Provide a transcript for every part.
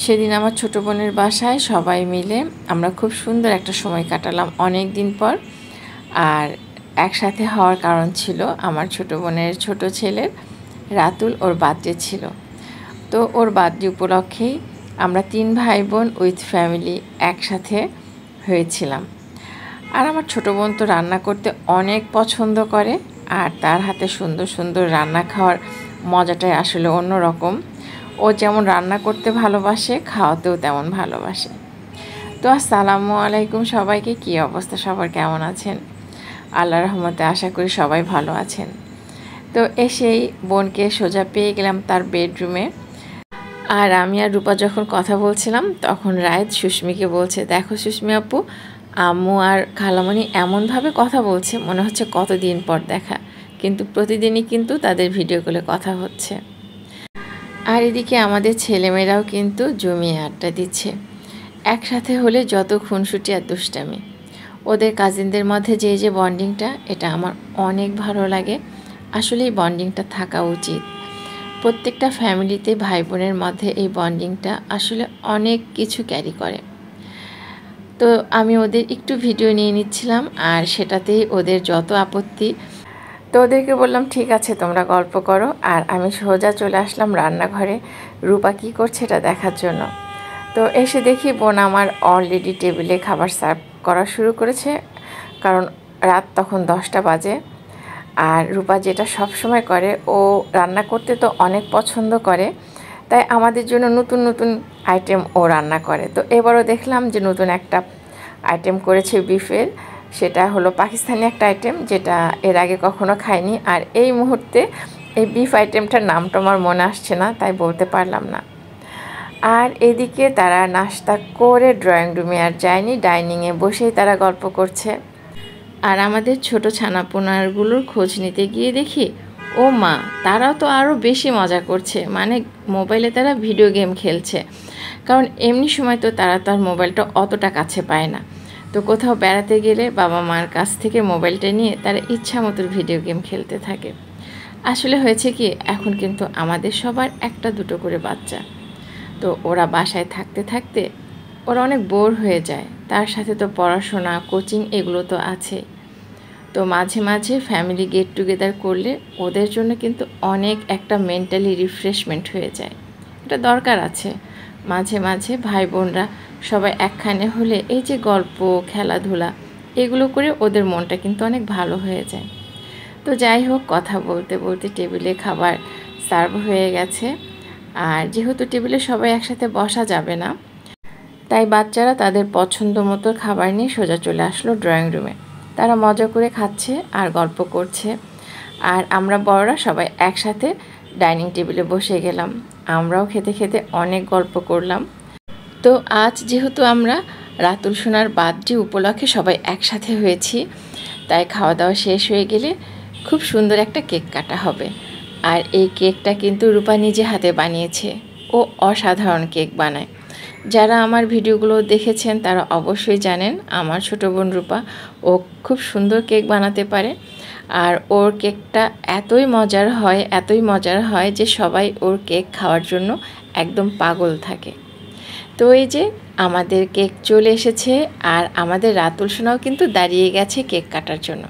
সেদিন আমার ছোট বোনের বাসায় সবাই মিলে আমরা খুব সুন্দর একটা সময় কাটালাম অনেক দিন পর। আর একসাথে হওয়ার কারণ ছিল আমার ছোট বোনের ছোট ছেলের রাতুল ওর বার্থডে ছিল। তো ওর বার্থডে উপলক্ষেই আমরা 3 ভাই বোন উইথ ফ্যামিলি একসাথে হয়েছিলাম। আর আমার ছোট বোন তো রান্না করতে অনেক পছন্দ করে, আর তার হাতে সুন্দর সুন্দর রান্না খাওয়ার মজাটাই আসলে অন্যরকম। ও যেমন রান্না করতে ভালোবাসে, খাওয়াতেও তেমন ভালোবাসে। তো আসসালামু আলাইকুম সবাইকে, কী অবস্থা সবার, কেমন আছেন? আল্লাহর রহমতে আশা করি সবাই ভালো আছেন। তো এসেই বোনকে সোজা পেয়ে গেলাম তার বেডরুমে। আর আমি আর রূপা যখন কথা বলছিলাম তখন রায়েত সুস্মিকে বলছে, দেখো সুস্মি আপু, আম্মু আর খালামণি এমনভাবে কথা বলছে মনে হচ্ছে কতদিন পর দেখা, কিন্তু প্রতিদিনই কিন্তু তাদের ভিডিও কলে কথা হচ্ছে। আর এদিকে আমাদের ছেলেমেয়েরাও কিন্তু জমিয়ে আড্ডা দিচ্ছে। একসাথে হলে যত খুনসুটি আর দুষ্টামি, ওদের কাজিনদের মধ্যে যে বন্ডিংটা, এটা আমার অনেক ভালো লাগে। আসলে এই বন্ডিংটা থাকা উচিত প্রত্যেকটা ফ্যামিলিতে। ভাই বোনের মধ্যে এই বন্ডিংটা আসলে অনেক কিছু ক্যারি করে। তো আমি ওদের একটু ভিডিও নিয়ে নিচ্ছিলাম, আর সেটাতেই ওদের যত আপত্তি। তো ওদেরকে বললাম ঠিক আছে তোমরা গল্প করো, আর আমি সোজা চলে আসলাম রান্নাঘরে রূপা কী করছে এটা দেখার জন্য। তো এসে দেখি বোন আমার অলরেডি টেবিলে খাবার সার্ভ করা শুরু করেছে, কারণ রাত তখন 10টা বাজে। আর রূপা যেটা সব সময় করে, ও রান্না করতে তো অনেক পছন্দ করে, তাই আমাদের জন্য নতুন নতুন আইটেম ও রান্না করে। তো এবারও দেখলাম যে নতুন একটা আইটেম করেছে বিফের, সেটা হলো পাকিস্তানি একটা আইটেম, যেটা এর আগে কখনো খাইনি। আর এই মুহূর্তে এই বিফ আইটেমটার নামটা আমার মনে আসছে না, তাই বলতে পারলাম না। আর এদিকে তারা নাস্তা করে ড্রয়িং রুমে আর যায়নি, ডাইনিংয়ে বসেই তারা গল্প করছে। আর আমাদের ছোট ছানাপোনারগুলোর খোঁজ নিতে গিয়ে দেখি, ও মা, তারাও তো আরও বেশি মজা করছে, মানে মোবাইলে তারা ভিডিও গেম খেলছে। কারণ এমনি সময় তো তারা তো আর মোবাইলটা অতটা কাছে পায় না। তো কোথাও বেড়াতে গেলে বাবা মার কাছ থেকে মোবাইলটা নিয়ে তারা ইচ্ছা মতো ভিডিও গেম খেলতে থাকে। আসলে হয়েছে কি, এখন কিন্তু আমাদের সবার একটা দুটো করে বাচ্চা। তো ওরা বাসায় থাকতে থাকতে ওরা অনেক বোর হয়ে যায়, তার সাথে তো পড়াশোনা, কোচিং এগুলো তো আছে। তো মাঝে মাঝে ফ্যামিলি গেট টুগেদার করলে ওদের জন্য কিন্তু অনেক একটা মেন্টালি রিফ্রেশমেন্ট হয়ে যায়। এটা দরকার আছে। মাঝে মাঝে ভাই বোনরা সবাই একখানে হলে এই যে গল্প, খেলাধুলা এগুলো করে ওদের মনটা কিন্তু অনেক ভালো হয়ে যায়। তো যাই হোক, কথা বলতে বলতে টেবিলে খাবার সার্ভ হয়ে গেছে। আর যেহেতু টেবিলে সবাই একসাথে বসা যাবে না, তাই বাচ্চারা তাদের পছন্দ মতো খাবার নিয়ে সোজা চলে আসলো ড্রয়িং রুমে। তারা মজা করে খাচ্ছে আর গল্প করছে। আর আমরা বড়রা সবাই একসাথে ডাইনিং টেবিলে বসে গেলাম। আমরাও খেতে খেতে অনেক গল্প করলাম। তো আজ যেহেতু আমরা রাতুল সোনার বার্থডে উপলক্ষে সবাই একসাথে হয়েছি, তাই খাওয়া দাওয়া শেষ হয়ে গেলে খুব সুন্দর একটা কেক কাটা হবে। আর এই কেকটা কিন্তু রূপা নিজে হাতে বানিয়েছে। ও অসাধারণ কেক বানায়। যারা আমার ভিডিওগুলো দেখেছেন তারা অবশ্যই জানেন আমার ছোটো বোন রূপা, ও খুব সুন্দর কেক বানাতে পারে। আর ওর কেকটা এতই মজার হয় যে সবাই ওর কেক খাওয়ার জন্য একদম পাগল থাকে। তো এই যে আমাদের কেক চলে এসেছে, আর আমাদের রাতুল সোনাও কিন্তু দাঁড়িয়ে গেছে কেক কাটার জন্য।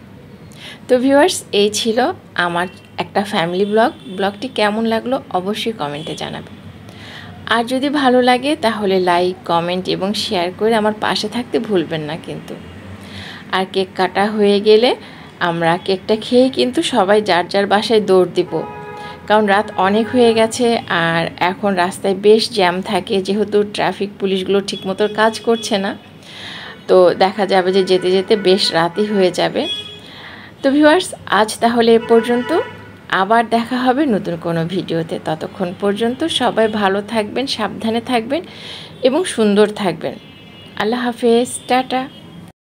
তো ভিউয়ার্স, এই ছিল আমার একটা ফ্যামিলি ব্লগটি কেমন লাগলো অবশ্যই কমেন্টে জানাবেন। আর যদি ভালো লাগে তাহলে লাইক, কমেন্ট এবং শেয়ার করে আমার পাশে থাকতে ভুলবেন না কিন্তু। আর কেক কাটা হয়ে গেলে আমরা কেকটা খেয়েই কিন্তু সবাই যার যার বাসায় দৌড় দিব, কারণ রাত অনেক হয়ে গেছে। আর এখন রাস্তায় বেশ জ্যাম থাকে, যেহেতু ট্রাফিক পুলিশগুলো ঠিকমতো কাজ করছে না। তো দেখা যাবে যে যেতে যেতে বেশ রাতই হয়ে যাবে। তো ভিউয়ার্স, আজ তাহলে এ পর্যন্ত। আবার দেখা হবে নতুন কোনো ভিডিওতে। ততক্ষণ পর্যন্ত সবাই ভালো থাকবেন, সাবধানে থাকবেন এবং সুন্দর থাকবেন। আল্লাহ হাফেজ, টাটা।